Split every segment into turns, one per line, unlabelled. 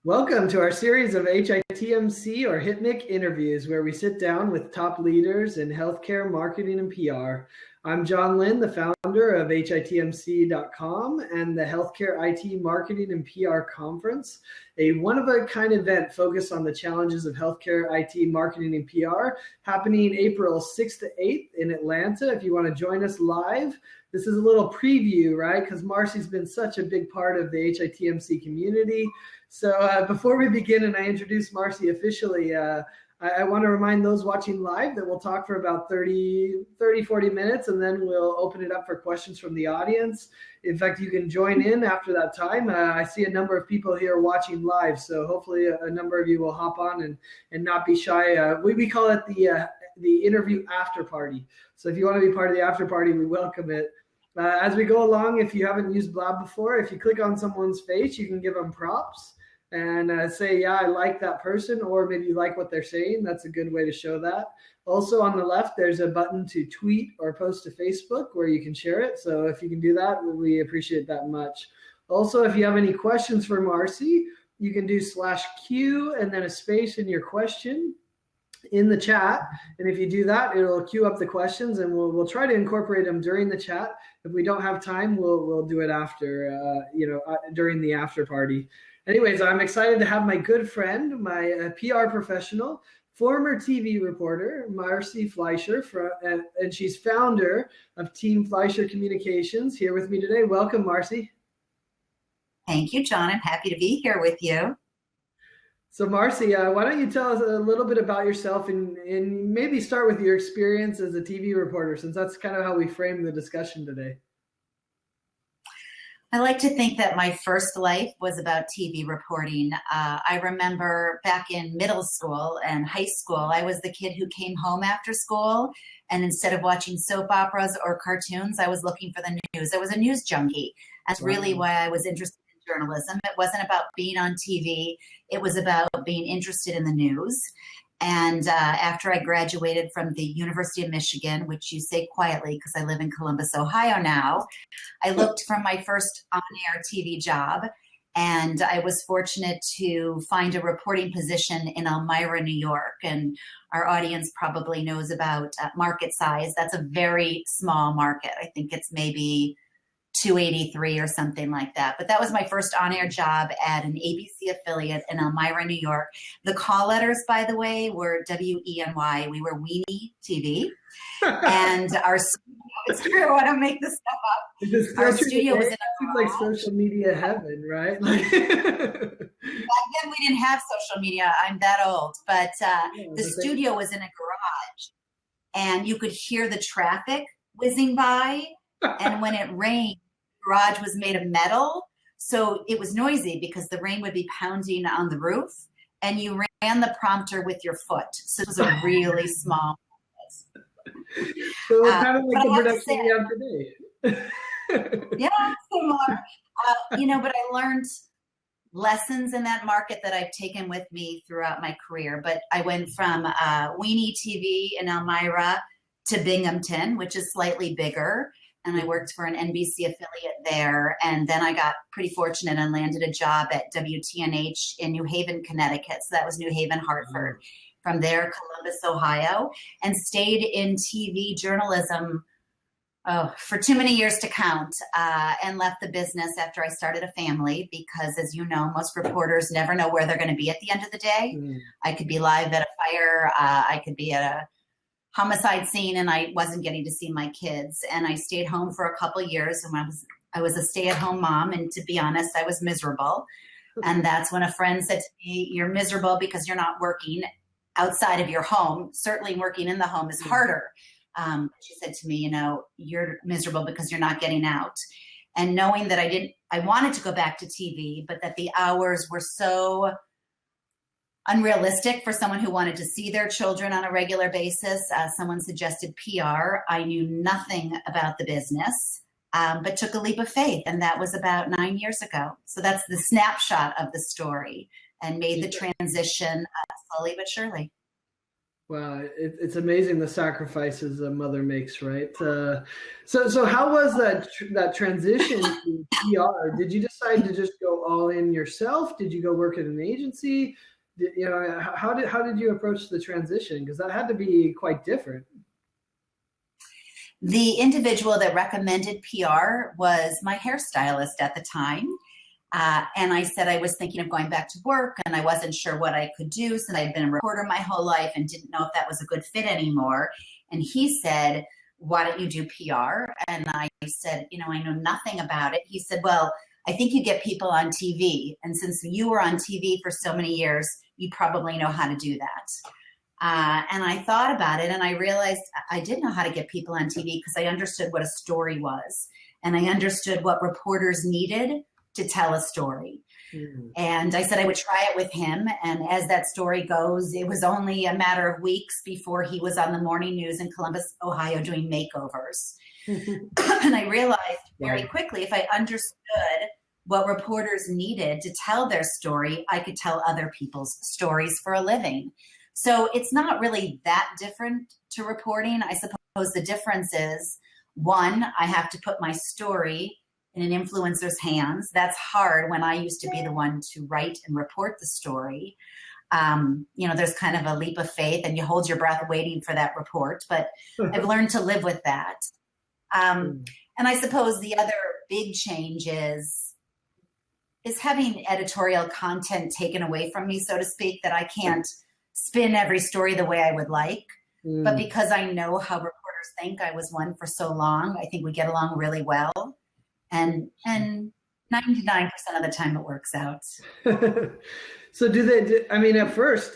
Welcome to our series of HITMC or HITMIC interviews, where we sit down with top leaders in healthcare, marketing, and PR. I'm John Lynn, the founder of HITMC.com and the Healthcare IT Marketing and PR Conference, a one-of-a-kind event focused on the challenges of healthcare IT marketing and PR, happening April 6th to 8th in Atlanta. If you want to join us live, this is a little preview, right? Because Marcy's been such a big part of the HITMC community. So before we begin and I introduce Marcy officially, I want to remind those watching live that we'll talk for about 40 minutes, and then we'll open it up for questions from the audience. In fact, you can join in after that time. I see a number of people here watching live, so hopefully a number of you will hop on and not be shy. We call it the interview after party. So if you want to be part of the after party, we welcome it. As we go along, if you haven't used Blab before, if you click on someone's face, you can give them props and say, yeah, I like that person, or maybe you like what they're saying. That's a good way to show that. Also on the left, there's a button to tweet or post to Facebook where you can share it. So if you can do that, we appreciate that much. Also, if you have any questions for Marcy, you can do /Q and then a space in your question in the chat. And if you do that, it'll queue up the questions, and we'll try to incorporate them during the chat. If we don't have time, we'll do it after, during the after party. Anyways, I'm excited to have my good friend, my PR professional, former TV reporter, Marcy Fleisher, and she's founder of Team Fleisher Communications, here with me today. Welcome, Marcy.
Thank you, John. I'm happy to be here with you.
So Marcy, why don't you tell us a little bit about yourself and maybe start with your experience as a TV reporter, since that's kind of how we frame the discussion today.
I like to think that my first life was about TV reporting. I remember back in middle school and high school, I was the kid who came home after school, and instead of watching soap operas or cartoons, I was looking for the news. I was a news junkie. That's really why I was interested in journalism. It wasn't about being on TV. It was about being interested in the news. And after I graduated from the University of Michigan, which you say quietly because I live in Columbus, Ohio now, I looked for my first on-air TV job, and I was fortunate to find a reporting position in Elmira, New York. And our audience probably knows about market size. That's a very small market. I think it's maybe 283 or something like that. But that was my first on-air job at an ABC affiliate in Elmira, New York. The call letters, by the way, were WENY. We were Weenie TV. And our studio, it's true, I don't make this stuff up. Our studio was in a
like social media heaven, right?
Back then we didn't have social media. I'm that old. But the studio was in a garage, and you could hear the traffic whizzing by. And when it rained, the garage was made of metal, so it was noisy because the rain would be pounding on the roof, and you ran the prompter with your foot. So it was a really small place.
So it's kind of like the production we have today.
Yeah, similar. But I learned lessons in that market that I've taken with me throughout my career. But I went from Weenie TV in Elmira to Binghamton, which is slightly bigger. And I worked for an NBC affiliate there. And then I got pretty fortunate and landed a job at WTNH in New Haven, Connecticut. So that was New Haven, Hartford. From there, Columbus, Ohio, and stayed in TV journalism for too many years to count, and left the business after I started a family because, as you know, most reporters never know where they're going to be at the end of the day. I could be live at a fire. I could be at a homicide scene, and I wasn't getting to see my kids. And I stayed home for a couple of years, and I was a stay-at-home mom. And to be honest, I was miserable. And that's when a friend said to me, "You're miserable because you're not working outside of your home. Certainly working in the home is harder." She said to me, "You're miserable because you're not getting out." And knowing that I wanted to go back to TV, but that the hours were so unrealistic for someone who wanted to see their children on a regular basis. Someone suggested PR. I knew nothing about the business, but took a leap of faith. And that was about 9 years ago. So that's the snapshot of the story, and made the transition slowly but surely.
Wow, it's amazing the sacrifices a mother makes, right? So how was that transition to PR? Did you decide to just go all in yourself? Did you go work at an agency? How did you approach the transition? Because that had to be quite different.
The individual that recommended PR was my hairstylist at the time. And I said I was thinking of going back to work and I wasn't sure what I could do since I'd been a reporter my whole life and didn't know if that was a good fit anymore. And he said, why don't you do PR? And I said, I know nothing about it. He said, well, I think you get people on TV. And since you were on TV for so many years, you probably know how to do that. And I thought about it and I realized I did know how to get people on TV because I understood what a story was. And I understood what reporters needed to tell a story. And I said I would try it with him. And as that story goes, it was only a matter of weeks before he was on the morning news in Columbus, Ohio, doing makeovers. And I realized very quickly, if I understood what reporters needed to tell their story, I could tell other people's stories for a living. So it's not really that different to reporting. I suppose the difference is, one, I have to put my story in an influencer's hands. That's hard when I used to be the one to write and report the story. There's kind of a leap of faith and you hold your breath waiting for that report, but I've learned to live with that. And I suppose the other big change is having editorial content taken away from me, so to speak, that I can't spin every story the way I would like. But because I know how reporters think, I was one for so long, I think we get along really well. And 99% of the time it works out.
So at first,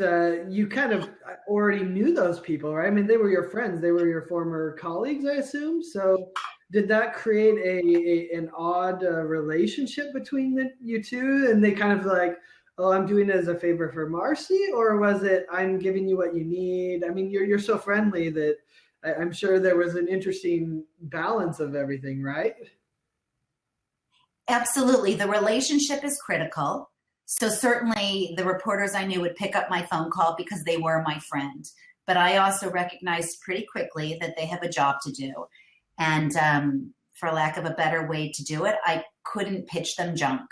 you kind of already knew those people, right? I mean, they were your friends. They were your former colleagues, I assume. So did that create an odd relationship between you two? And they kind of like, oh, I'm doing it as a favor for Marcy? Or was it, I'm giving you what you need? I mean, you're so friendly that I'm sure there was an interesting balance of everything, right?
Absolutely. The relationship is critical. So certainly the reporters I knew would pick up my phone call because they were my friend. But I also recognized pretty quickly that they have a job to do. And for lack of a better way to do it, I couldn't pitch them junk.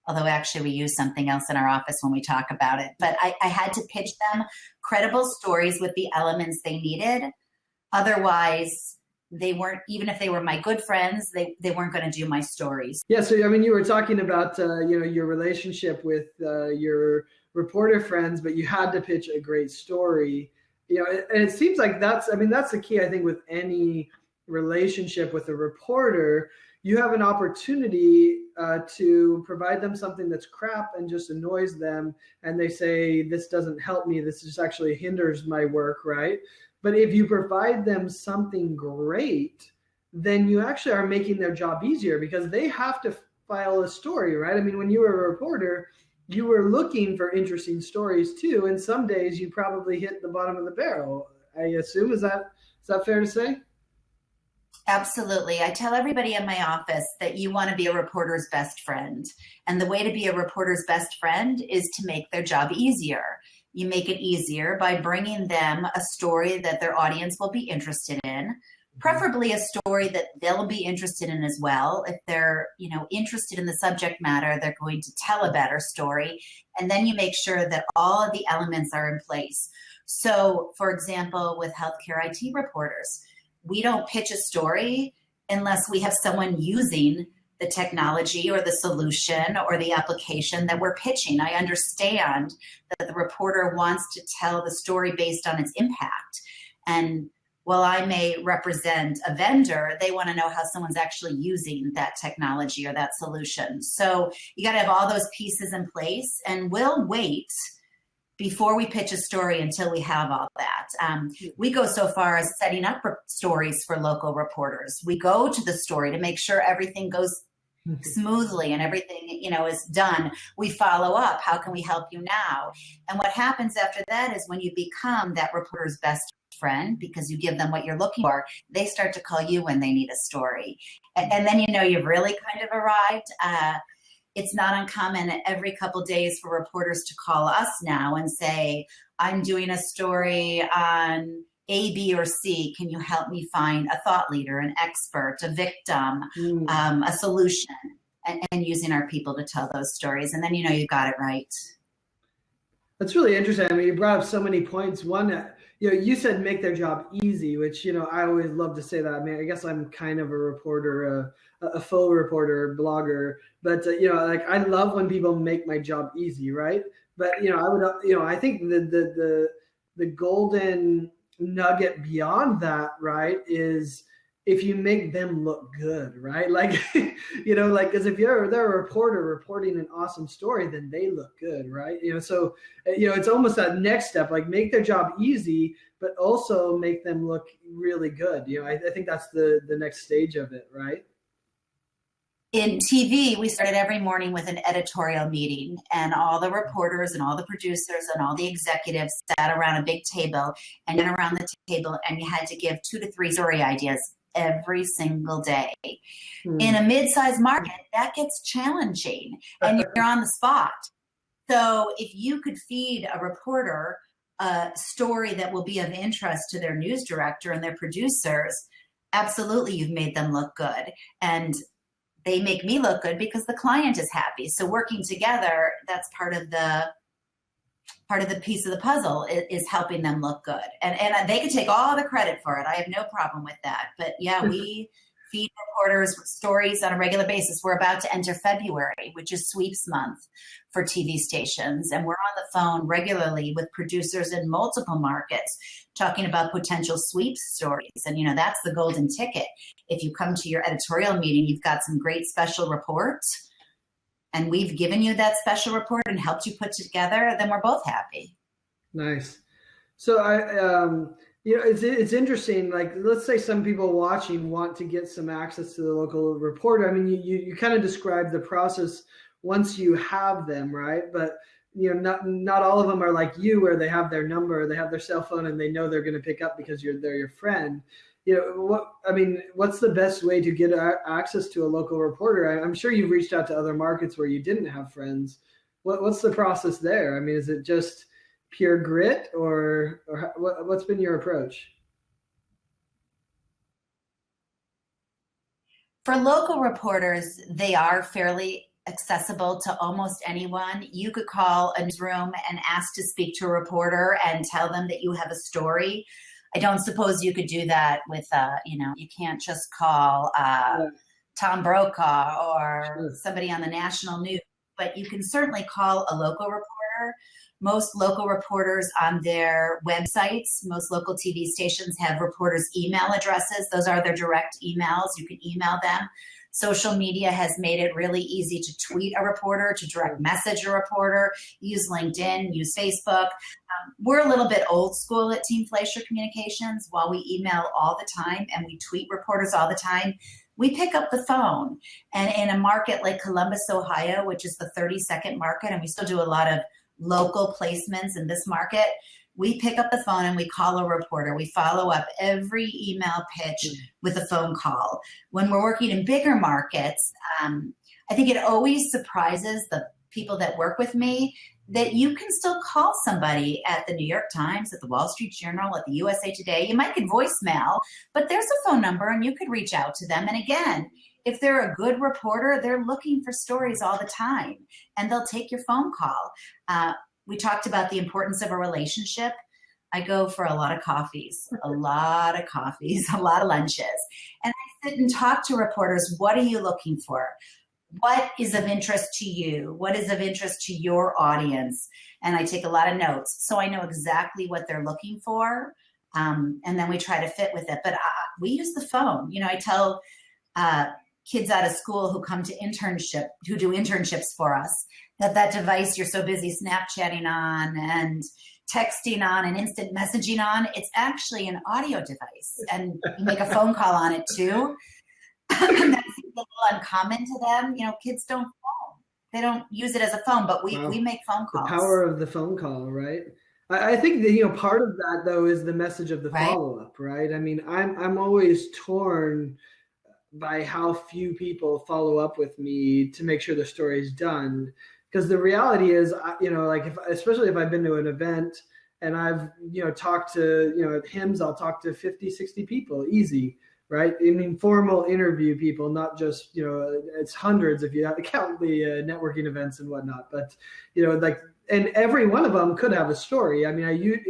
Although actually we use something else in our office when we talk about it. But I had to pitch them credible stories with the elements they needed. Otherwise, they weren't, even if they were my good friends, they weren't going to do my stories.
Yeah. So, I mean, you were talking about, your relationship with your reporter friends, but you had to pitch a great story, and it seems like that's the key, I think, with any relationship with a reporter. You have an opportunity to provide them something that's crap and just annoys them. And they say, this doesn't help me. This just actually hinders my work, right? But if you provide them something great, then you actually are making their job easier because they have to file a story, right? I mean, when you were a reporter, you were looking for interesting stories too. And some days you probably hit the bottom of the barrel, I assume. Is that fair to say?
Absolutely. I tell everybody in my office that you want to be a reporter's best friend. And the way to be a reporter's best friend is to make their job easier. You make it easier by bringing them a story that their audience will be interested in, preferably a story that they'll be interested in as well. If they're, interested in the subject matter, they're going to tell a better story. And then you make sure that all of the elements are in place. So, for example, with healthcare IT reporters, we don't pitch a story unless we have someone using the technology or the solution or the application that we're pitching. I understand that the reporter wants to tell the story based on its impact. And while I may represent a vendor, they want to know how someone's actually using that technology or that solution. So you got to have all those pieces in place, and we'll wait before we pitch a story until we have all that. We go so far as setting up stories for local reporters. We go to the story to make sure everything goes smoothly and everything, is done. We follow up. How can we help you now? And what happens after that is when you become that reporter's best friend, because you give them what you're looking for, they start to call you when they need a story. And then, you've really kind of arrived. it's not uncommon every couple days for reporters to call us now and say, I'm doing a story on A, B, or C. Can you help me find a thought leader, an expert, a victim, a solution, and using our people to tell those stories. And then, you got it right.
That's really interesting. I mean, you brought up so many points. One, you said make their job easy, which, I always love to say that. I mean, I guess I'm kind of a reporter, a faux reporter, blogger, but, like I love when people make my job easy, right? But, I would, I think the golden nugget beyond that, right, is if you make them look good, right? Like, because if they're a reporter reporting an awesome story, then they look good, right? So, it's almost that next step, like make their job easy, but also make them look really good. I think that's the next stage of it, right?
In TV, we started every morning with an editorial meeting, and all the reporters and all the producers and all the executives sat around a big table and then around the table, and you had to give 2 to 3 story ideas every single day. In a mid-sized market, that gets challenging, and you're on the spot. So if you could feed a reporter a story that will be of interest to their news director and their producers, absolutely, you've made them look good. And they make me look good because the client is happy. So working together, that's part of the piece of the puzzle is helping them look good. And they could take all the credit for it. I have no problem with that. But yeah, we feed reporters stories on a regular basis. We're about to enter February, which is sweeps month for TV stations. And we're on the phone regularly with producers in multiple markets talking about potential sweeps stories. And, that's the golden ticket. If you come to your editorial meeting, you've got some great special reports, and we've given you that special report and helped you put together, then we're both happy.
Nice. So it's interesting. Like, let's say some people watching want to get some access to the local reporter. I mean, you kind of described the process once you have them, right? But not all of them are like you, where they have their number, they have their cell phone, and they know they're going to pick up because they're your friend. What's the best way to get access to a local reporter? I'm sure you've reached out to other markets where you didn't have friends. What's the process there? I mean, is it just pure grit, or what's been your approach?
For local reporters, they are fairly accessible to almost anyone. You could call a newsroom and ask to speak to a reporter and tell them that you have a story. I don't suppose you could do that with, you can't just call Tom Brokaw or somebody on the national news, but you can certainly call a local reporter. Most local reporters on their websites, most local TV stations have reporters' email addresses. Those are their direct emails. You can email them. Social media has made it really easy to tweet a reporter, to direct message a reporter, use LinkedIn, use Facebook. We're a little bit old school at Team Fleisher Communications. While we email all the time and we tweet reporters all the time, we pick up the phone. And in a market like Columbus, Ohio, which is the 32nd market, and we still do a lot of local placements in this market, we pick up the phone and we call a reporter. We follow up every email pitch with a phone call. When we're working in bigger markets, I think it always surprises the people that work with me that you can still call somebody at the New York Times, at the Wall Street Journal, at the USA Today. You might get voicemail, but there's a phone number and you could reach out to them. And again, if they're a good reporter, they're looking for stories all the time and they'll take your phone call. We talked about the importance of a relationship. I go for a lot of coffees, a lot of lunches. And I sit and talk to reporters. What are you looking for? What is of interest to you? What is of interest to your audience? And I take a lot of notes so I know exactly what they're looking for. And then we try to fit with it. But we use the phone. I tell kids out of school who come to who do internships for us, that device you're so busy Snapchatting on and texting on and instant messaging on, it's actually an audio device. And you make a phone call on it too. That seems a little uncommon to them. Kids don't phone. They don't use it as a phone, but we make phone calls.
The power of the phone call, right? I think that, part of that though is the message of the follow-up, right? I mean, I'm always torn by how few people follow up with me to make sure the story is done. Because the reality is, like especially if I've been to an event and I've, talked to, at HIMSS, I'll talk to 50, 60 people, easy, right? I mean, formal interview people, not just, it's hundreds if you count the networking events and whatnot. But, like, and every one of them could have a story. I mean,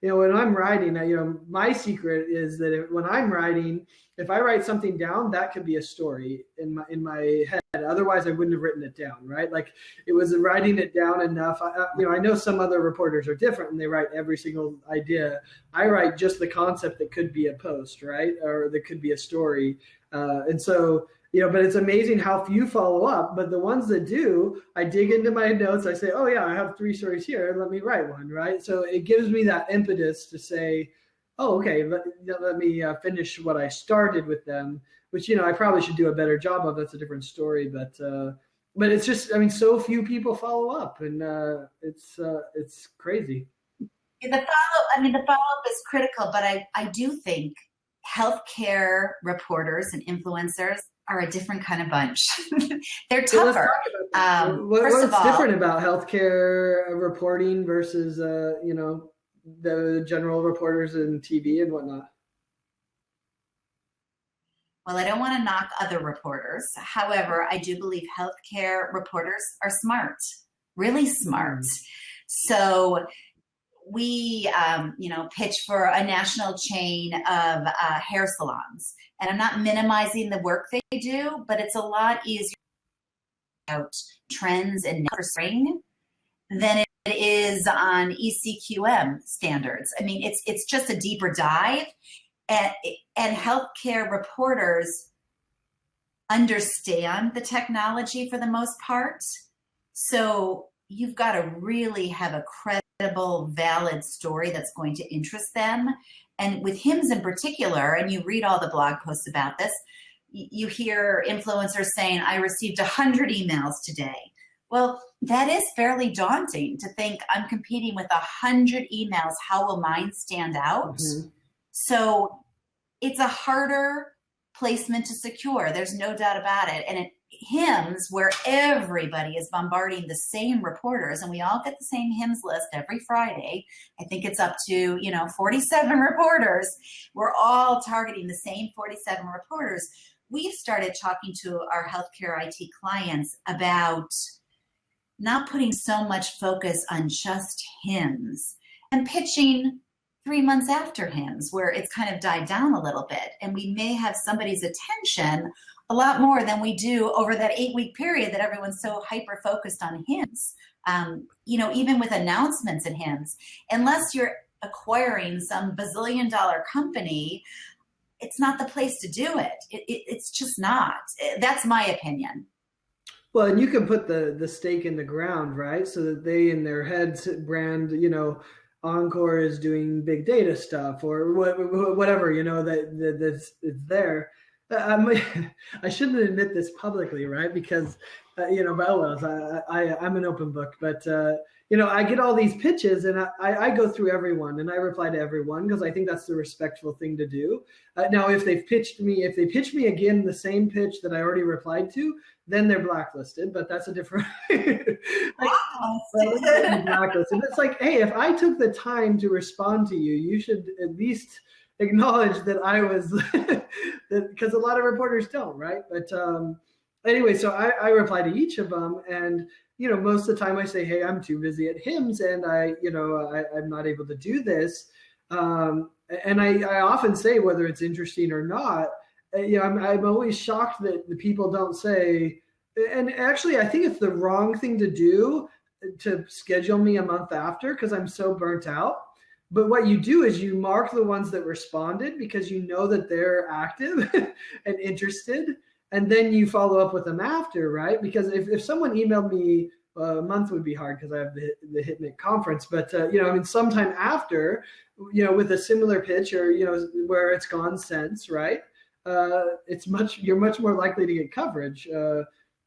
when I'm writing, my secret is that when I'm writing, if I write something down, that could be a story in my head. Otherwise, I wouldn't have written it down, right? Like, it was writing it down enough. I know some other reporters are different and they write every single idea. I write just the concept that could be a post, right? Or that could be a story. And so, but it's amazing how few follow up. But the ones that do, I dig into my notes. I say, oh yeah, I have 3 stories here. Let me write one, right? So it gives me that impetus to say, oh, okay, let me finish what I started with them, which, I probably should do a better job of. That's a different story. But it's just, I mean, so few people follow up, and it's crazy.
The follow-up is critical, but I do think healthcare reporters and influencers are a different kind of bunch. They're tougher.
What's different about healthcare reporting versus, the general reporters in TV and whatnot?
Well, I don't want to knock other reporters. However, I do believe healthcare reporters are smart, really smart. So we, pitch for a national chain of hair salons. And I'm not minimizing the work they do, but it's a lot easier about trends and spring than it is on ECQM standards. I mean, it's just a deeper dive, and healthcare reporters understand the technology for the most part. So you've got to really have a credible, valid story that's going to interest them. And with HIMSS in particular, and you read all the blog posts about this, you hear influencers saying, I received 100 emails today. Well, that is fairly daunting to think I'm competing with 100 emails. How will mine stand out? Mm-hmm. So it's a harder placement to secure. There's no doubt about it. And at HIMSS, where everybody is bombarding the same reporters, and we all get the same HIMSS list every Friday. I think it's up to, 47 reporters. We're all targeting the same 47 reporters. We've started talking to our healthcare IT clients about not putting so much focus on just HIMSS and pitching 3 months after HIMSS, where it's kind of died down a little bit. And we may have somebody's attention a lot more than we do over that 8-week period that everyone's so hyper-focused on HIMSS. Even with announcements in HIMSS, unless you're acquiring some bazillion-dollar company, it's not the place to do it. It's just not. That's my opinion.
Well, and you can put the stake in the ground, right? So that they in their heads brand, Encore is doing big data stuff or whatever, that's it's there. I shouldn't admit this publicly, right? Because, I'm an open book, but, I get all these pitches and I go through everyone and I reply to everyone because I think that's the respectful thing to do. Now, if they pitch me again, the same pitch that I already replied to, then they're blacklisted, but that's a different blacklisted. It's like, hey, if I took the time to respond to you, you should at least acknowledge that I was, because a lot of reporters don't, right? But anyway, so I reply to each of them, and most of the time I say, hey, I'm too busy at HIMSS, and I'm not able to do this. And I often say, whether it's interesting or not, I'm always shocked that the people don't say, and actually I think it's the wrong thing to do to schedule me a month after because I'm so burnt out. But what you do is you mark the ones that responded because you know that they're active and interested, and then you follow up with them after, right? Because if someone emailed me, a month would be hard because I have the HitMIC conference, but sometime after, with a similar pitch or where it's gone since, right? You're much more likely to get coverage.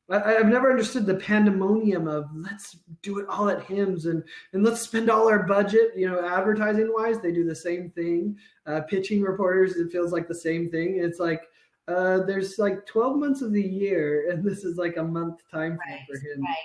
I've never understood the pandemonium of let's do it all at HIMSS and let's spend all our budget, advertising wise. They do the same thing. Pitching reporters, it feels like the same thing. It's like, there's like 12 months of the year, and this is like a month time frame for
Right,
him.
right.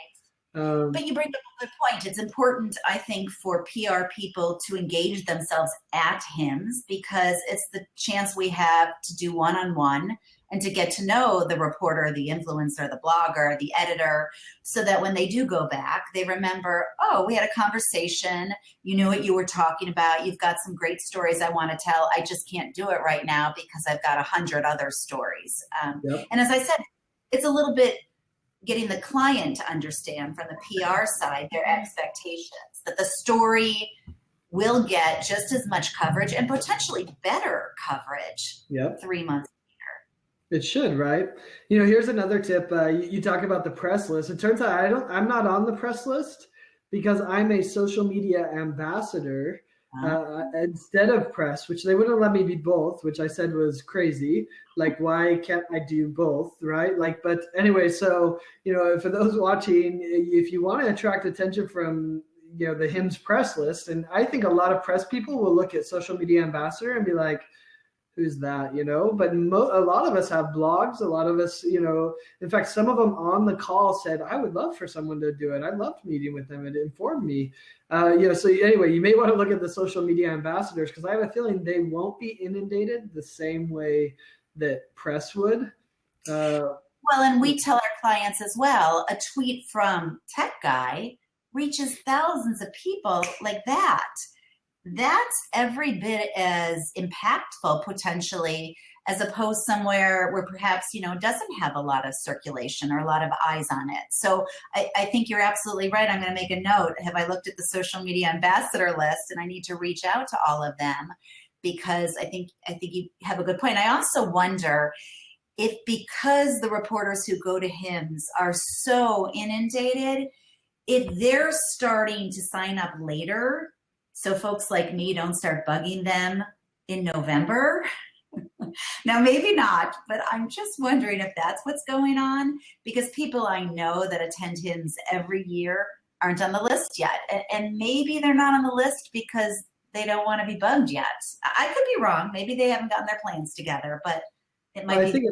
Um,
But you bring up a good point. It's important, I think, for PR people to engage themselves at HIMSS because it's the chance we have to do one-on-one and to get to know the reporter, the influencer, the blogger, the editor, so that when they do go back, they remember, oh, we had a conversation. You knew what you were talking about. You've got some great stories I want to tell. I just can't do it right now because I've got 100 other stories.
yep.
And as I said, it's a little bit getting the client to understand from the PR side their expectations, that the story will get just as much coverage and potentially better coverage
Yep.
3 months.
It should, right? Here's another tip. You talk about the press list. It turns out I'm not on the press list because I'm a social media ambassador instead of press, which they wouldn't let me be both, which I said was crazy. Like, why can't I do both, right? Like, but anyway, so, for those watching, if you want to attract attention from, the HIMSS press list, and I think a lot of press people will look at social media ambassador and be like, who's that, but a lot of us have blogs. A lot of us, in fact, some of them on the call said, I would love for someone to do it. I loved meeting with them. It informed me. So anyway, you may want to look at the social media ambassadors because I have a feeling they won't be inundated the same way that press would.
Well, and we tell our clients as well, a tweet from Tech Guy reaches thousands of people like that. That's every bit as impactful potentially as opposed somewhere where perhaps, doesn't have a lot of circulation or a lot of eyes on it. So I think you're absolutely right. I'm going to make a note. Have I looked at the social media ambassador list? And I need to reach out to all of them because I think you have a good point. I also wonder if because the reporters who go to HIMSS are so inundated, if they're starting to sign up later, so folks like me don't start bugging them in November. Now, maybe not, but I'm just wondering if that's what's going on because people I know that attend HIMSS every year aren't on the list yet. And maybe they're not on the list because they don't want to be bugged yet. I could be wrong. Maybe they haven't gotten their plans together, but it might be.
I think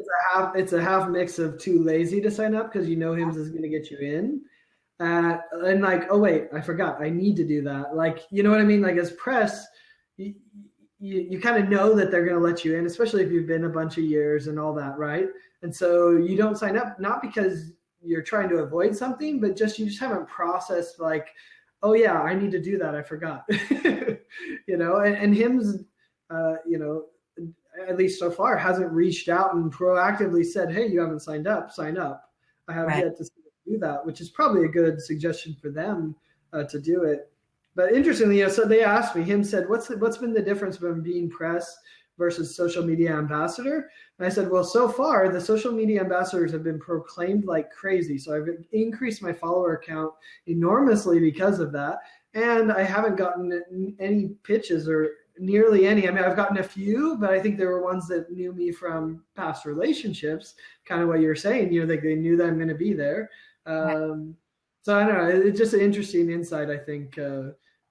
it's a half mix of too lazy to sign up because HIMSS is going to get you in. And like, oh wait, I forgot. I need to do that. Like, you know what I mean? Like as press, you kind of know that they're going to let you in, especially if you've been a bunch of years and all that, right? And so you don't sign up, not because you're trying to avoid something, but you just haven't processed like, oh yeah, I need to do that. I forgot, and HIMSS, at least so far hasn't reached out and proactively said, hey, you haven't signed up, sign up. I have
Right.
yet to do that, which is probably a good suggestion for them to do it. But interestingly, so they asked me, said, what's been the difference between being press versus social media ambassador? And I said, well, so far the social media ambassadors have been proclaimed like crazy. So I've increased my follower count enormously because of that. And I haven't gotten any pitches or nearly any. I mean, I've gotten a few, but I think there were ones that knew me from past relationships, kind of what you're saying, like they knew that I'm going to be there. So I don't know. It's just an interesting insight, I think,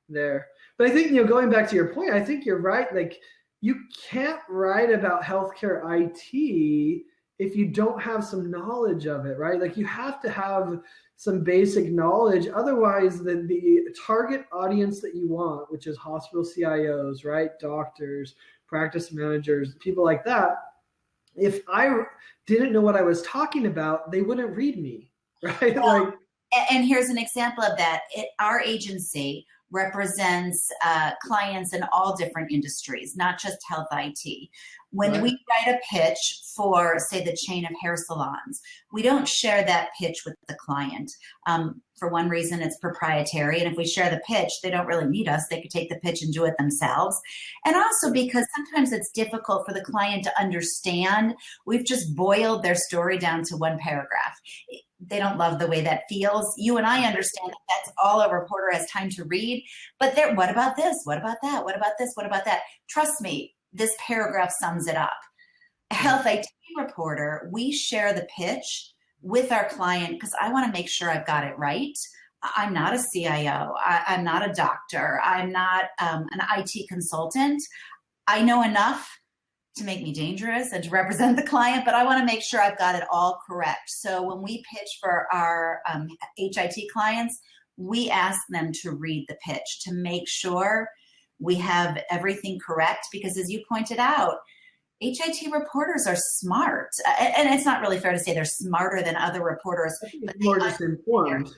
there. But I think, going back to your point, I think you're right. Like, you can't write about healthcare IT if you don't have some knowledge of it, right? Like, you have to have some basic knowledge. Otherwise, the target audience that you want, which is hospital CIOs, right? Doctors, practice managers, people like that. If I didn't know what I was talking about, they wouldn't read me. Right.
Well, and here's an example of that. Our agency represents clients in all different industries, not just health IT. When we write a pitch for, say, the chain of hair salons, we don't share that pitch with the client. For one reason, it's proprietary. And if we share the pitch, they don't really need us. They could take the pitch and do it themselves. And also because sometimes it's difficult for the client to understand. We've just boiled their story down to one paragraph. They don't love the way that feels. You and I understand that that's all a reporter has time to read. But what about this? What about that? What about this? What about that? Trust me, this paragraph sums it up. A health IT reporter, we share the pitch with our client because I want to make sure I've got it right. I'm not a CIO. I'm not a doctor. I'm not an IT consultant. I know enough to make me dangerous and to represent the client, but I want to make sure I've got it all correct. So when we pitch for our HIT clients, we ask them to read the pitch to make sure we have everything correct, because as you pointed out, HIT reporters are smart. And it's not really fair to say they're smarter than other reporters, but
more just informed.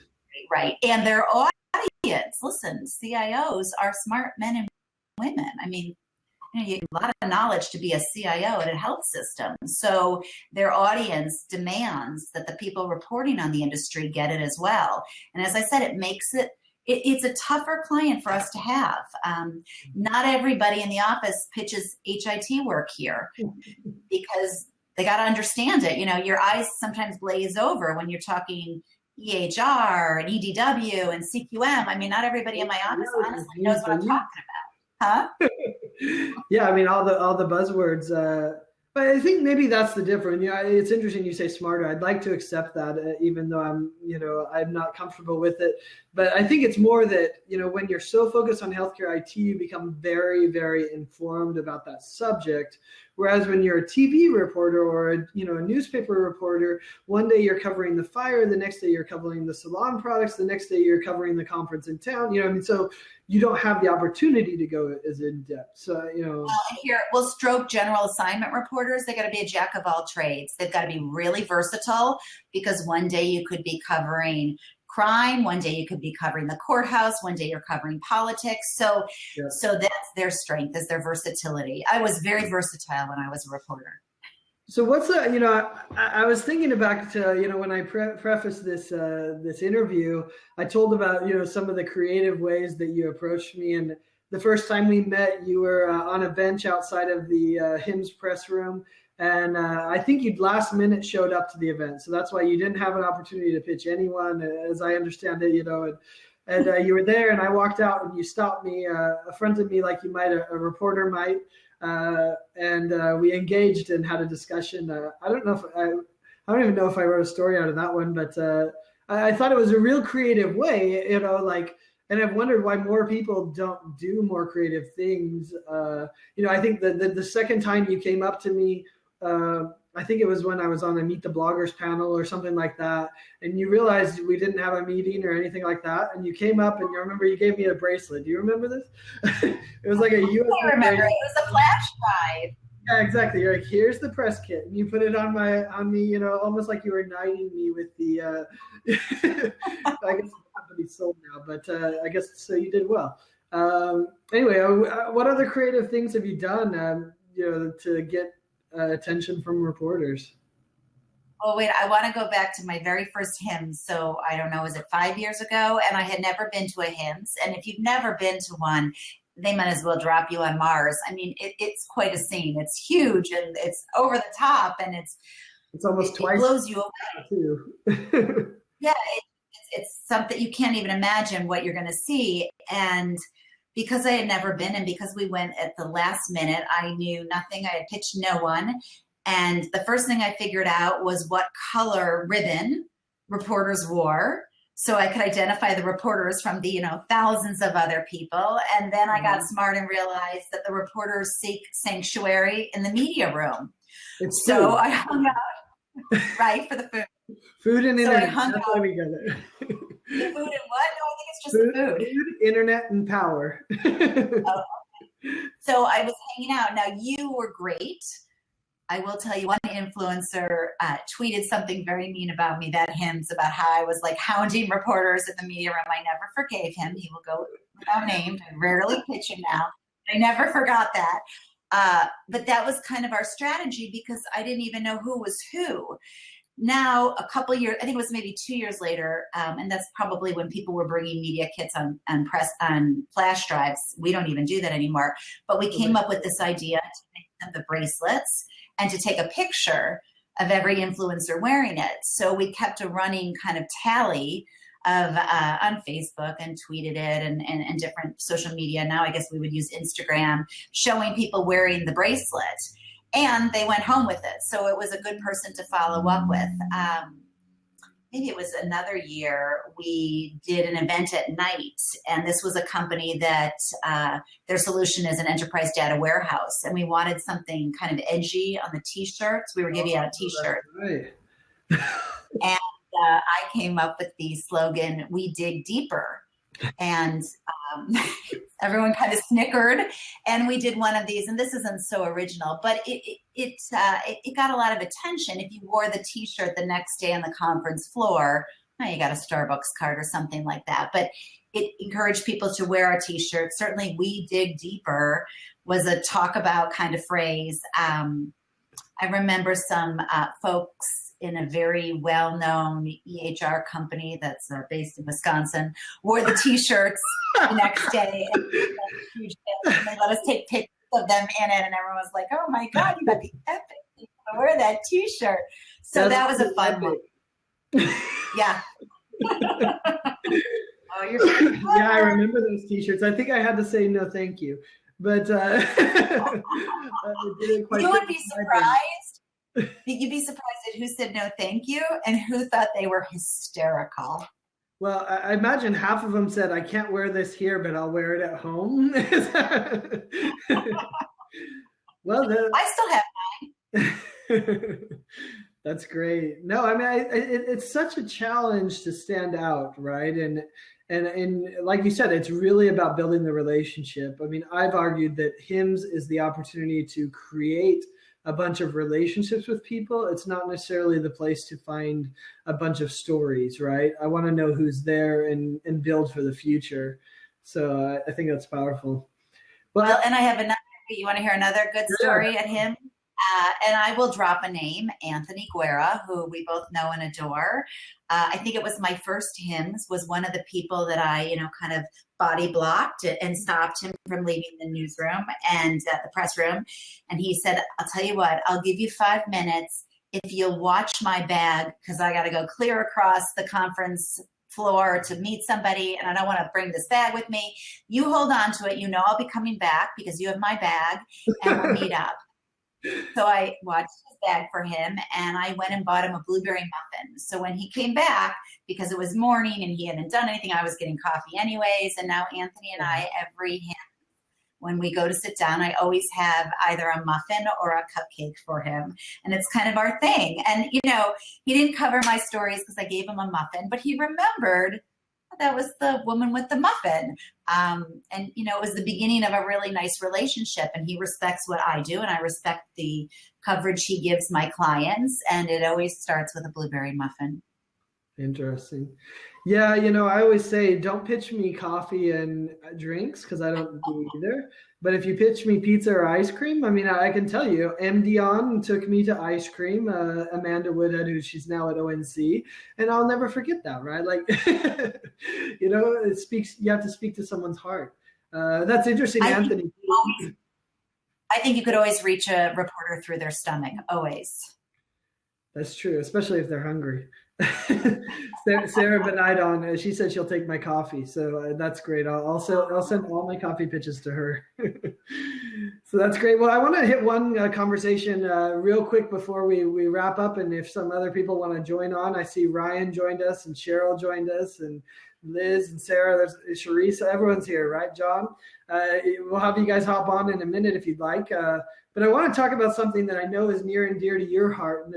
Right. And their audience, listen, CIOs are smart men and women. I mean, you have a lot of knowledge to be a CIO at a health system. So their audience demands that the people reporting on the industry get it as well. And as I said, it makes it's a tougher client for us to have. Not everybody in the office pitches HIT work here because they got to understand it. You know, your eyes sometimes glaze over when you're talking EHR and EDW and CQM. I mean, not everybody in my office honestly knows what I'm talking about. Huh?
Yeah, I mean, all the buzzwords. But I think maybe that's the difference. You know, it's interesting you say smarter. I'd like to accept that, even though I'm not comfortable with it. But I think it's more that, when you're so focused on healthcare IT, you become very, very informed about that subject. Whereas when you're a TV reporter or a newspaper reporter, one day you're covering the fire, the next day you're covering the salon products, the next day you're covering the conference in town. So you don't have the opportunity to go as in depth. So
we'll stroke general assignment reporters. They got to be a jack of all trades. They've got to be really versatile, because one day you could be covering crime, one day you could be covering the courthouse, one day you're covering politics. So that's their strength, is their versatility. I was very versatile when I was a reporter.
So what's I was thinking back to, when I prefaced this interview, I told about, some of the creative ways that you approached me. And the first time we met, you were on a bench outside of the HIMSS press room. And I think you'd last minute showed up to the event. So that's why you didn't have an opportunity to pitch anyone, as I understand it, and you were there, and I walked out and you stopped me, affronted me like you might, a reporter might. And we engaged and had a discussion. I don't even know if I wrote a story out of that one, but I thought it was a real creative way, and I've wondered why more people don't do more creative things. I think the second time you came up to me, I think it was when I was on a Meet the Bloggers panel or something like that, and you realized we didn't have a meeting or anything like that, and you came up and you remember you gave me a bracelet. Do you remember this? It was like a USB.
I remember. It was a flash drive.
Yeah, exactly. You're like, here's the press kit, and you put it on me, almost like you were knighting me with the. I guess the company's sold now, but I guess so. You did well. Anyway, what other creative things have you done? To get attention from reporters?
Oh, wait, I want to go back to my very first HIMSS. So I don't know, was it 5 years ago? And I had never been to a HIMSS. And if you've never been to one, they might as well drop you on Mars. I mean, it's quite a scene. It's huge and it's over the top, and it's
almost twice.
It blows you away. Too. Yeah, it's something you can't even imagine what you're going to see. And because I had never been, and because we went at the last minute, I knew nothing. I had pitched no one. And the first thing I figured out was what color ribbon reporters wore, so I could identify the reporters from the, thousands of other people. And then I got smart and realized that the reporters seek sanctuary in the media room. So I hung out, right, for the food.
Food and internet.
So
that's why we got it.
The food and what? No, I think it's just the food.
Food, internet, and power.
Okay. So I was hanging out. Now, you were great. I will tell you, one influencer tweeted something very mean about me, that HIMSS, about how I was like hounding reporters in the media room. I never forgave him. He will go without name. I rarely pitch him now. I never forgot that. But that was kind of our strategy, because I didn't even know who was who. Now, a couple years, I think it was maybe 2 years later, and that's probably when people were bringing media kits on flash drives. We don't even do that anymore. But we came up with this idea to make them the bracelets and to take a picture of every influencer wearing it. So we kept a running kind of tally of on Facebook and tweeted it and different social media. Now I guess we would use Instagram, showing people wearing the bracelet. And they went home with it. So it was a good person to follow up with. maybe it was another year, we did an event at night. And this was a company that their solution is an enterprise data warehouse. And we wanted something kind of edgy on the t-shirts. We were giving out t-shirts.
Right.
And I came up with the slogan, "We dig deeper." And everyone kind of snickered, and we did one of these, and this isn't so original, but it got a lot of attention. If you wore the t-shirt the next day on the conference floor, you got a Starbucks card or something like that, but it encouraged people to wear our t-shirt. Certainly "We dig deeper" was a talk about kind of phrase. I remember some folks in a very well-known EHR company that's based in Wisconsin wore the t-shirts the next day, and they let us take pictures of them in it, and everyone was like, "Oh my God, you got the epic people to wear that t-shirt." So that was a fun one. Yeah. Oh, you're
yeah, I remember those t-shirts. I think I had to say no thank you, but
you would be surprised. You'd be surprised at who said no thank you and who thought they were hysterical.
Well, I imagine half of them said, "I can't wear this here, but I'll wear it at home." Well,
I still have
mine. That's great. No, I mean, it's such a challenge to stand out, right? And like you said, it's really about building the relationship. I mean, I've argued that HIMSS is the opportunity to create a bunch of relationships with people. It's not necessarily the place to find a bunch of stories, right? I want to know who's there and build for the future. So I think that's powerful.
Well, and I have another, you want to hear another good story at HIMSS? And I will drop a name, Anthony Guerra, who we both know and adore. I think it was my first HIMSS, was one of the people that I, kind of body blocked and stopped him from leaving the newsroom and the press room. And he said, "I'll tell you what, I'll give you 5 minutes if you'll watch my bag, because I got to go clear across the conference floor to meet somebody, and I don't want to bring this bag with me. You hold on to it. I'll be coming back because you have my bag, and we'll meet up." So I watched his bag for him, and I went and bought him a blueberry muffin. So when he came back, because it was morning and he hadn't done anything, I was getting coffee anyways. And now Anthony and I, when we go to sit down, I always have either a muffin or a cupcake for him. And it's kind of our thing. And, he didn't cover my stories because I gave him a muffin, but he remembered that was the woman with the muffin. And, it was the beginning of a really nice relationship, and he respects what I do, and I respect the coverage he gives my clients. And it always starts with a blueberry muffin.
Interesting. Yeah, I always say, don't pitch me coffee and drinks, because I don't do either. But if you pitch me pizza or ice cream, I mean, I can tell you, Dion took me to ice cream, Amanda Woodhead, she's now at ONC, and I'll never forget that, right? Like, it speaks, you have to speak to someone's heart. That's interesting, Anthony.
I think you could always reach a reporter through their stomach, always.
That's true, especially if they're hungry. Sarah Benidon, she said she'll take my coffee, so that's great. I'll send all my coffee pitches to her. So that's great. Well, I want to hit one conversation real quick before we wrap up, and if some other people want to join on, I see Ryan joined us, and Cheryl joined us, and Liz and Sarah, there's Sharisa, everyone's here, right, John? We'll have you guys hop on in a minute if you'd like. But I want to talk about something that I know is near and dear to your heart, and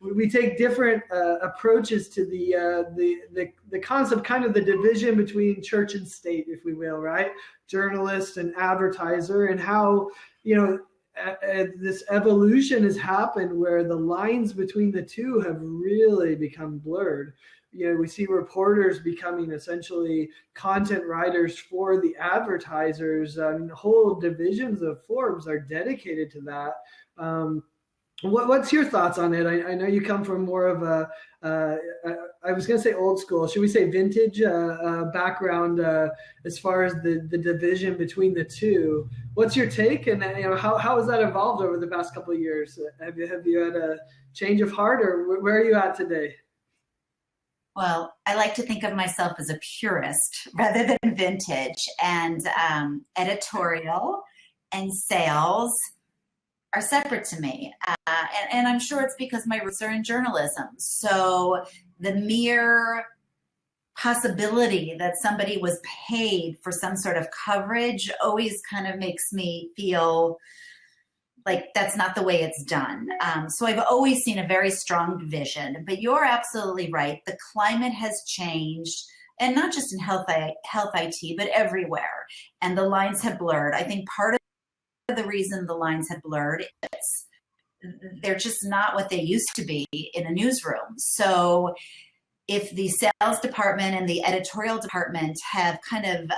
we take different approaches to the concept, kind of the division between church and state, if we will, right? Journalist and advertiser, and how this evolution has happened where the lines between the two have really become blurred. We see reporters becoming essentially content writers for the advertisers. Whole divisions of Forbes are dedicated to that. What's your thoughts on it? I know you come from more of I was going to say old school, should we say vintage background as far as the division between the two. What's your take, and how has that evolved over the past couple of years? Have you had a change of heart, or where are you at today?
Well, I like to think of myself as a purist rather than vintage, and editorial and sales are separate to me. And I'm sure it's because my roots are in journalism. So the mere possibility that somebody was paid for some sort of coverage always kind of makes me feel like that's not the way it's done. So I've always seen a very strong division, but you're absolutely right. The climate has changed, and not just in health IT, but everywhere. And the lines have blurred. I think part of the reason the lines have blurred is they're just not what they used to be in a newsroom. So if the sales department and the editorial department have kind of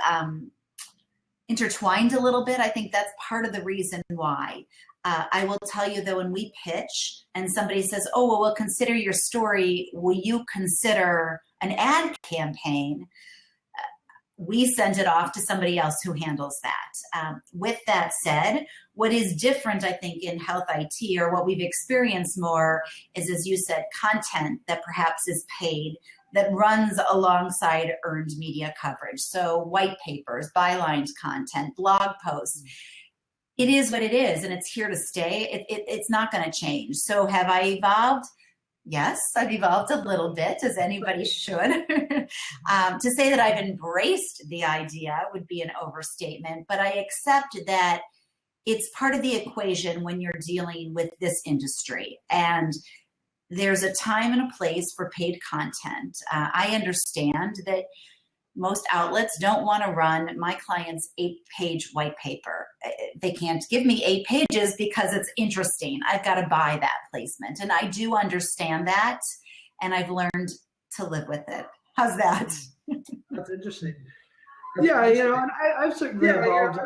intertwined a little bit, I think that's part of the reason why. I will tell you, though, when we pitch and somebody says, oh, well, we'll consider your story, will you consider an ad campaign? We send it off to somebody else who handles that. With that said, what is different, I think, in health IT, or what we've experienced more, is, as you said, content that perhaps is paid that runs alongside earned media coverage. So white papers, bylined content, blog posts. It is what it is, and it's here to stay. It's not going to change. So have I evolved? Yes, I've evolved a little bit, as anybody should. To say that I've embraced the idea would be an overstatement, but I accept that it's part of the equation when you're dealing with this industry. And there's a time and a place for paid content. I understand that most outlets don't want to run my client's 8-page white paper. They can't give me 8 pages because it's interesting. I've got to buy that placement. And I do understand that, and I've learned to live with it. How's that?
That's interesting. Yeah, and I've certainly evolved.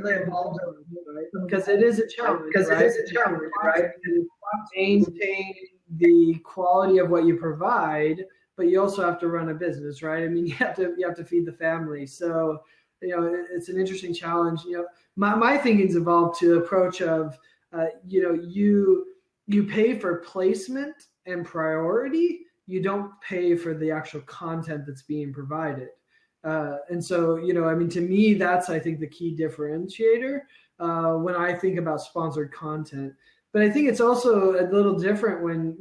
Right? Because it is a challenge. Right? To maintain the quality of what you provide, but you also have to run a business, right? I mean, you have to feed the family. So, it's an interesting challenge. My thinking's evolved to approach of, you pay for placement and priority. You don't pay for the actual content that's being provided. And so, to me, that's, I think, the key differentiator when I think about sponsored content. But I think it's also a little different when,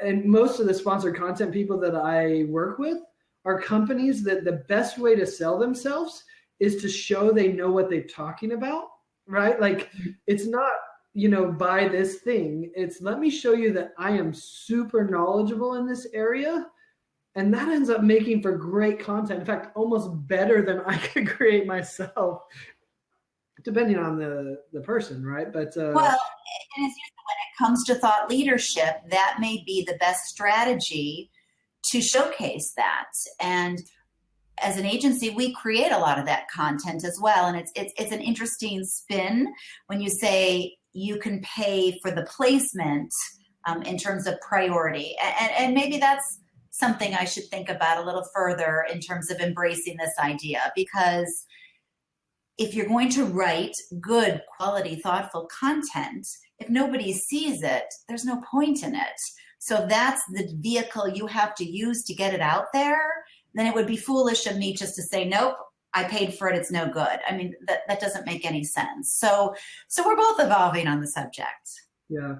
and most of the sponsored content people that I work with are companies that the best way to sell themselves is to show they know what they're talking about, right? Like, it's not, buy this thing. It's, let me show you that I am super knowledgeable in this area. And that ends up making for great content. In fact, almost better than I could create myself, depending on the person, right? But
well, and as you said, when it comes to thought leadership, that may be the best strategy to showcase that. And as an agency, we create a lot of that content as well. And it's an interesting spin when you say you can pay for the placement in terms of priority. And maybe that's something I should think about a little further in terms of embracing this idea, because if you're going to write good, quality, thoughtful content, if nobody sees it, there's no point in it. So that's the vehicle you have to use to get it out there. Then it would be foolish of me just to say, nope, I paid for it, it's no good. I mean, that doesn't make any sense. So we're both evolving on the subject.
Yeah.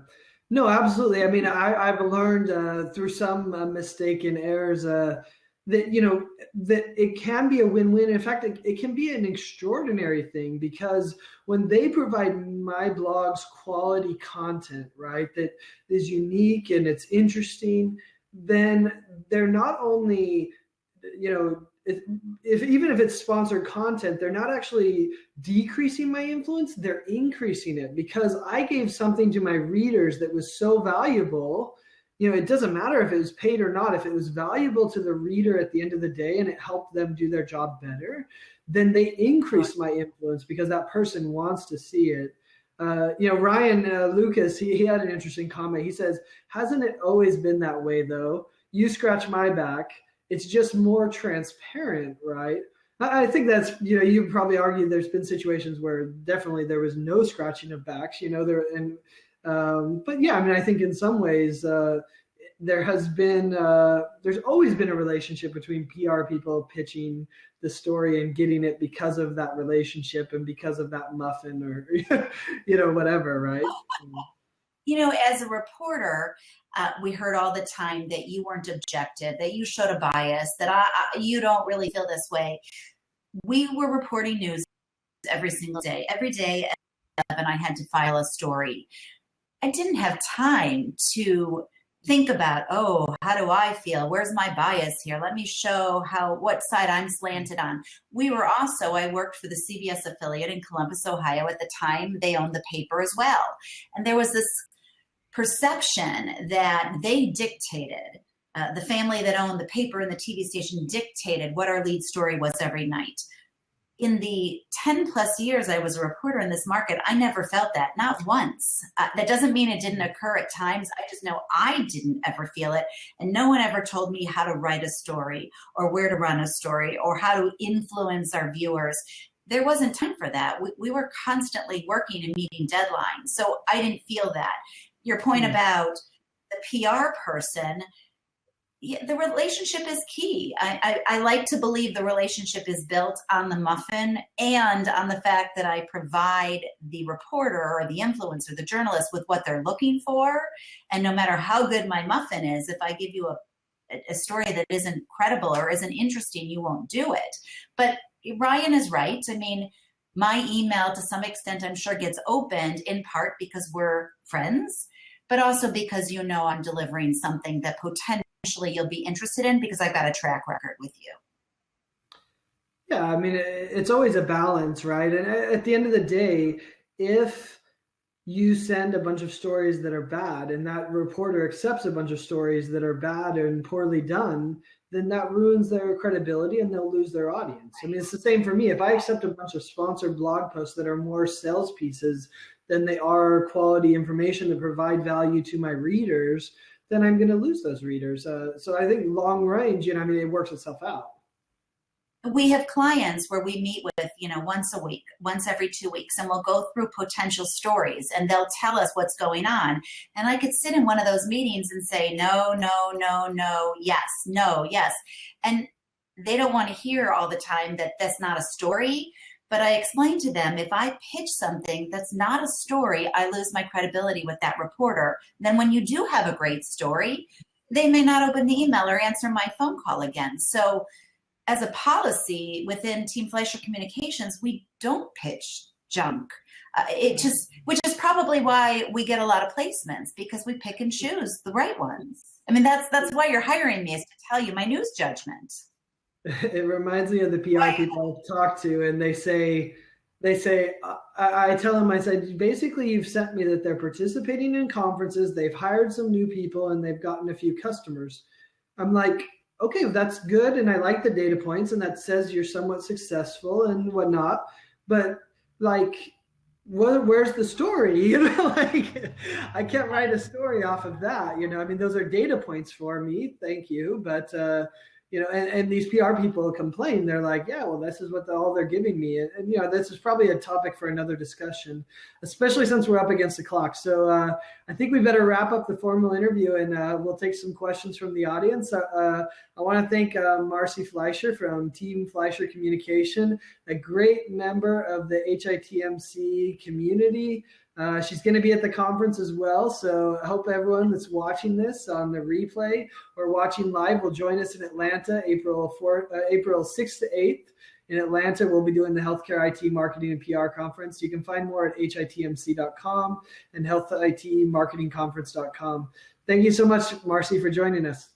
No, absolutely. I mean, I've learned through some mistaken errors that, that it can be a win-win. In fact, it can be an extraordinary thing, because when they provide my blog's quality content, right, that is unique and it's interesting, then they're not only, even if it's sponsored content, they're not actually decreasing my influence, they're increasing it, because I gave something to my readers that was so valuable. It doesn't matter if it was paid or not. If it was valuable to the reader at the end of the day and it helped them do their job better, then they increase my influence because that person wants to see it. Ryan Lucas, he had an interesting comment. He says, hasn't it always been that way though? You scratch my back. It's just more transparent, right? I think that's, you probably argue there's been situations where definitely there was no scratching of backs, but yeah, I mean, I think in some ways there's always been a relationship between PR people pitching the story and getting it because of that relationship and because of that muffin or whatever, right?
As a reporter, we heard all the time that you weren't objective, that you showed a bias, that you don't really feel this way. We were reporting news every single day. Every day at 11, I had to file a story. I didn't have time to think about, oh, how do I feel? Where's my bias here? Let me show what side I'm slanted on. I worked for the CBS affiliate in Columbus, Ohio. At the time, they owned the paper as well. And there was this perception that they dictated, the family that owned the paper and the TV station dictated what our lead story was every night. In the 10 plus years I was a reporter in this market, I never felt that, not once. That doesn't mean it didn't occur at times. I just know I didn't ever feel it. And no one ever told me how to write a story or where to run a story or how to influence our viewers. There wasn't time for that. We were constantly working and meeting deadlines. So I didn't feel that. Your point about the PR person, the relationship is key. I like to believe the relationship is built on the muffin and on the fact that I provide the reporter or the influencer, the journalist, with what they're looking for. And no matter how good my muffin is, if I give you a story that isn't credible or isn't interesting, you won't do it. But Ryan is right. I mean, my email to some extent, I'm sure, gets opened in part because we're friends, but also because I'm delivering something that potentially you'll be interested in because I've got a track record with you.
Yeah, I mean, it's always a balance, right? And at the end of the day, if you send a bunch of stories that are bad and that reporter accepts a bunch of stories that are bad and poorly done, then that ruins their credibility and they'll lose their audience. I mean, it's the same for me. If I accept a bunch of sponsored blog posts that are more sales pieces than they are quality information that provide value to my readers, then I'm going to lose those readers. So I think long range, it works itself out.
We have clients where we meet with, once a week, once every 2 weeks, and we'll go through potential stories and they'll tell us what's going on. And I could sit in one of those meetings and say, no, no, no, no, yes, no, yes. And they don't want to hear all the time that that's not a story. But I explain to them, if I pitch something that's not a story, I lose my credibility with that reporter. Then when you do have a great story, they may not open the email or answer my phone call again. So as a policy within Team Fleisher Communications, we don't pitch junk. Which is probably why we get a lot of placements, because we pick and choose the right ones. I mean, that's why you're hiring me, is to tell you my news judgment.
It reminds me of the PR people I've talked to, and they say, I tell them, I said, basically you've sent me that they're participating in conferences, they've hired some new people, and they've gotten a few customers. I'm like, okay, that's good, and I like the data points, and that says you're somewhat successful and whatnot, but where's the story? I can't write a story off of that. Those are data points for me. Thank you, but and these PR people complain. They're like, yeah, well, this is what all they're giving me. And this is probably a topic for another discussion, especially since we're up against the clock. So I think we better wrap up the formal interview, and we'll take some questions from the audience. I want to thank Marcy Fleisher from Team Fleisher Communication, a great member of the HITMC community. She's going to be at the conference as well, so I hope everyone that's watching this on the replay or watching live will join us in Atlanta, April 6th to 8th. In Atlanta, we'll be doing the Healthcare IT Marketing and PR Conference. You can find more at hitmc.com and healthitmarketingconference.com. Thank you so much, Marcy, for joining us.